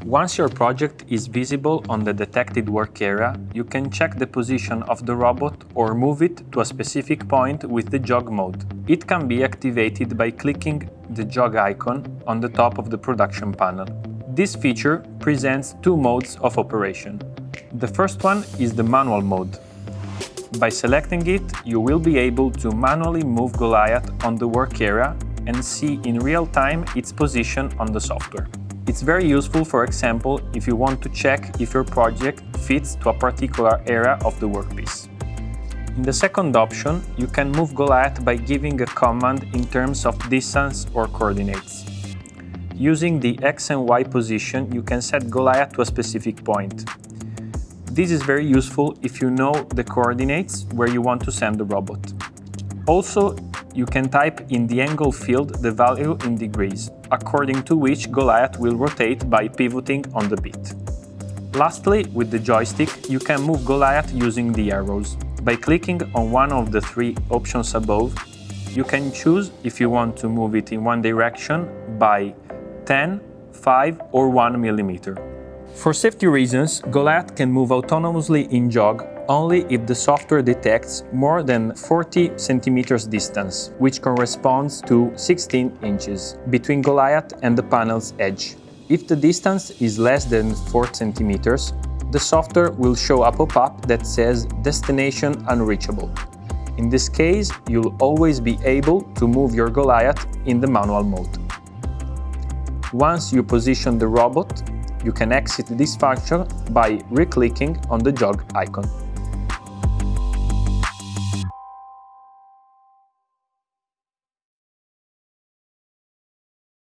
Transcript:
Once your project is visible on the detected work area, you can check the position of the robot or move it to a specific point with the Jog Mode. It can be activated by clicking the Jog icon on the top of the production panel. This feature presents two modes of operation. The first one is the manual mode. By selecting it, you will be able to manually move Goliath on the work area and see in real time its position on the software. It's very useful, for example, if you want to check if your project fits to a particular area of the workpiece. In the second option, you can move Goliath by giving a command in terms of distance or coordinates. Using the X and Y position, you can set Goliath to a specific point. This is very useful if you know the coordinates where you want to send the robot. Also, you can type in the angle field the value in degrees, according to which Goliath will rotate by pivoting on the bit. Lastly, with the joystick, you can move Goliath using the arrows. By clicking on one of the three options above, you can choose if you want to move it in one direction by 10, 5 or 1 mm. For safety reasons, Goliath can move autonomously in Jog only if the software detects more than 40 cm distance, which corresponds to 16 inches, between Goliath and the panel's edge. If the distance is less than 4 cm, the software will show a pop-up that says "Destination unreachable." In this case, you'll always be able to move your Goliath in the manual mode. Once you position the robot, you can exit this function by re-clicking on the Jog icon.